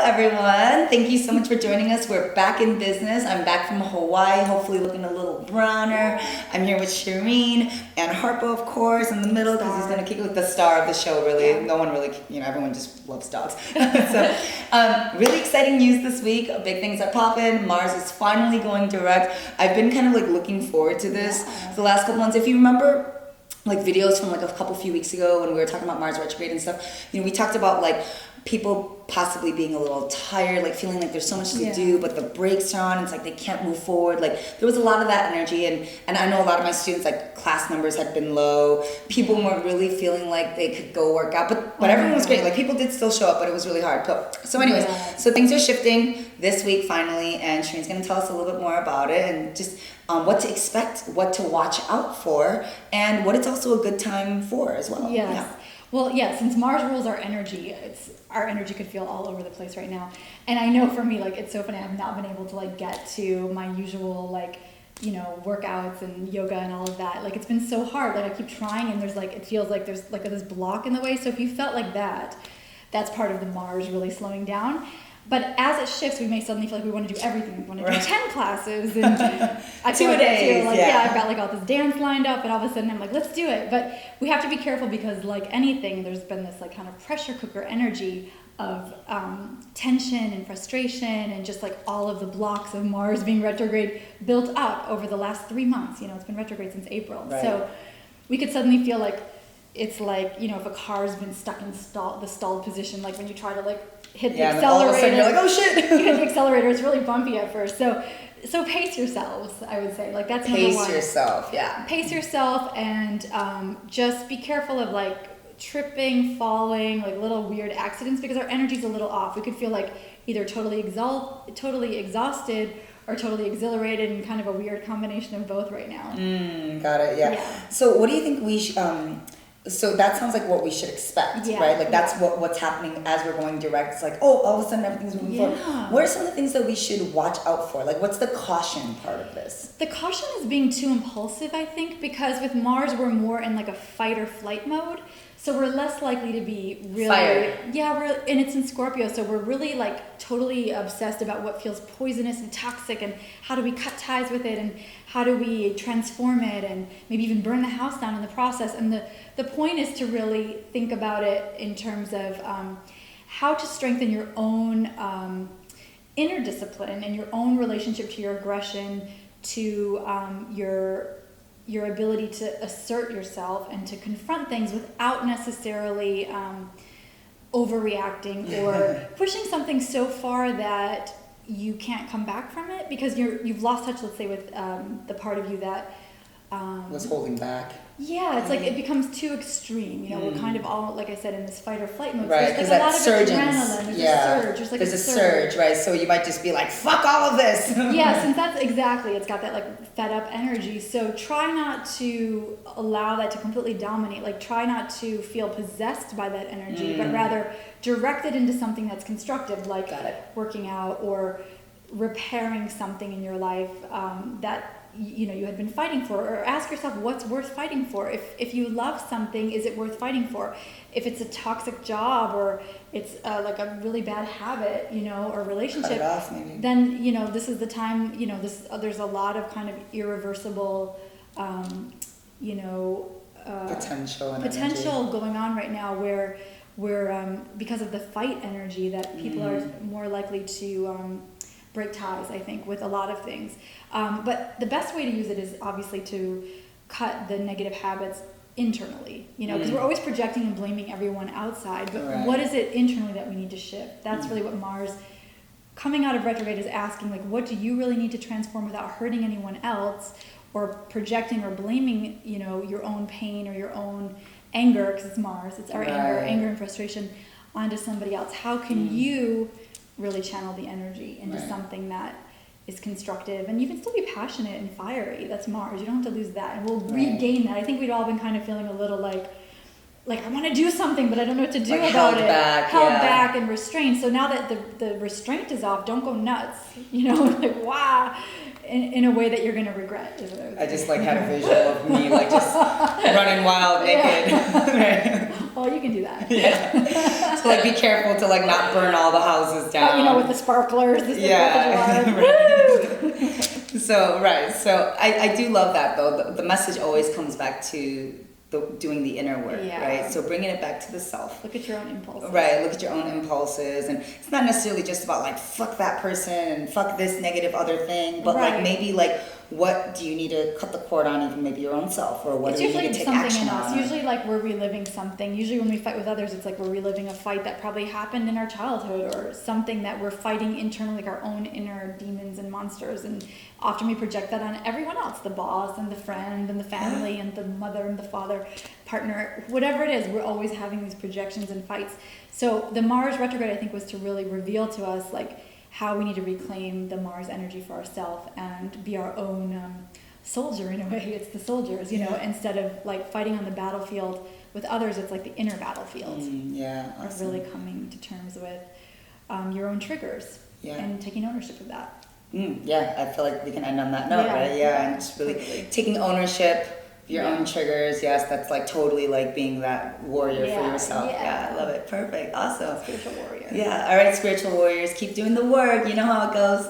everyone. Thank you so much for joining us. We're back in business. I'm back from Hawaii, hopefully looking a little browner. I'm here with Sherene and Harpo, of course, in the middle because he's going to kick with the star of the show, really. Yeah. No one really, everyone just loves dogs. So, really exciting news this week. Big things are popping. Mars is finally going direct. I've been kind of like looking forward to this for the last couple months. If you remember, like videos from like a few weeks ago when we were talking about Mars retrograde and stuff, we talked about like people possibly being a little tired, like feeling like there's so much to do, but the brakes are on. It's like they can't move forward. Like there was a lot of that energy, and I know a lot of my students, like class numbers had been low. People weren't really feeling like they could go work out, but everyone was great. Like people did still show up, but it was really hard. So anyways, so things are shifting this week finally, and Sherene's gonna tell us a little bit more about it and just what to expect, what to watch out for, and what it's also a good time for as well. Yes. Yeah. Well, yeah, since Mars rules our energy, our energy could feel all over the place right now. And I know for me, like, it's so funny, I've not been able to, like, get to my usual, like, workouts and yoga and all of that. Like, it's been so hard. Like, I keep trying, and there's, like, it feels like there's, like, this block in the way. So if you felt like that, that's part of the Mars really slowing down. But as it shifts, we may suddenly feel like we want to do everything. We want to do 10 classes. And I feel like too, like, I've got like all this dance lined up, and all of a sudden I'm like, let's do it. But we have to be careful because like anything, there's been this like kind of pressure cooker energy of tension and frustration and just like all of the blocks of Mars being retrograde built up over the last 3 months. It's been retrograde since April. Right. So we could suddenly feel like it's like, if a car's been stuck in the stalled position, like when you try to like hit the accelerator. All of a sudden you're like, oh shit! You hit the accelerator, it's really bumpy at first. So pace yourselves, I would say. Like that's number one. Pace yourself, yeah. Pace yourself, and just be careful of like tripping, falling, like little weird accidents, because our energy's a little off. We could feel like either totally exhausted or totally exhilarated, and kind of a weird combination of both right now. Got it, yeah. So what do you think we should... So that sounds like what we should expect, right? Like that's what's happening as we're going direct. It's like, oh, all of a sudden everything's moving forward. What are some of the things that we should watch out for? Like what's the caution part of this? The caution is being too impulsive, I think, because with Mars we're more in like a fight or flight mode. So we're less likely to be really... Fire. Yeah, and it's in Scorpio, so we're really like totally obsessed about what feels poisonous and toxic, and how do we cut ties with it, and how do we transform it, and maybe even burn the house down in the process. And the point is to really think about it in terms of how to strengthen your own inner discipline and your own relationship to your aggression, to your ability to assert yourself and to confront things without necessarily overreacting or pushing something so far that you can't come back from it, because you've lost touch, let's say, with the part of you that was holding back. Yeah, it's like it becomes too extreme. We're kind of all, like I said, in this fight or flight mode. Right, because like a lot of surge. Adrenaline. There's a surge. There's a surge, right? So you might just be like, fuck all of this. Yeah, since that's exactly, it's got that like fed up energy. So try not to allow that to completely dominate. Like try not to feel possessed by that energy, but rather direct it into something that's constructive, like working out or repairing something in your life that you had been fighting for. Or ask yourself what's worth fighting for. If you love something, is it worth fighting for? If it's a toxic job or it's like a really bad habit, or relationship, cut it off, maybe. Then this is the time. There's a lot of kind of irreversible potential going on right now, where because of the fight energy, that people are more likely to break ties, I think, with a lot of things. But the best way to use it is obviously to cut the negative habits internally, because we're always projecting and blaming everyone outside. But what is it internally that we need to shift? That's really what Mars coming out of retrograde is asking, like, what do you really need to transform without hurting anyone else, or projecting or blaming, your own pain or your own anger, because it's Mars, it's our anger and frustration onto somebody else. How can you really channel the energy into something that is constructive, and you can still be passionate and fiery? That's Mars. You don't have to lose that, and we'll regain that. I think we'd all been kind of feeling a little like I want to do something, but I don't know what to do about it. Held back and restrained. So now that the restraint is off, don't go nuts. Like wow, in a way that you're gonna regret. I just like had a visual of me like just running wild naked. Well, you can do that. Yeah. So like be careful to like not burn all the houses down. You know, with the sparklers. The Yeah. Woo! So I do love that though. The message always comes back to doing the inner work, Yeah. right? So bringing it back to the self. Look at your own impulses. Right, look at your own impulses, and it's not necessarily just about like fuck that person and fuck this negative other thing, but like Right. maybe like what do you need to cut the cord on, even maybe your own self, or what It's do you need usually to take something action in us. on? Usually, like we're reliving something. Usually, when we fight with others, it's like we're reliving a fight that probably happened in our childhood, or something that we're fighting internally, like our own inner demons and monsters. And often we project that on everyone else, the boss and the friend and the family and the mother and the father, partner, whatever it is. We're always having these projections and fights. So the Mars retrograde, I think, was to really reveal to us like how we need to reclaim the Mars energy for ourselves and be our own soldier in a way. It's the soldiers, you know, instead of like fighting on the battlefield with others, it's like the inner battlefield. Yeah, awesome. Really coming to terms with your own triggers and taking ownership of that. Yeah, I feel like we can end on that note, right? Yeah, and just really taking ownership of your own triggers. Yes, that's like totally like being that warrior for yourself. Yeah, I love it. Perfect. Awesome. Spiritual warrior. Yeah, all right, spiritual warriors, keep doing the work. You know how it goes.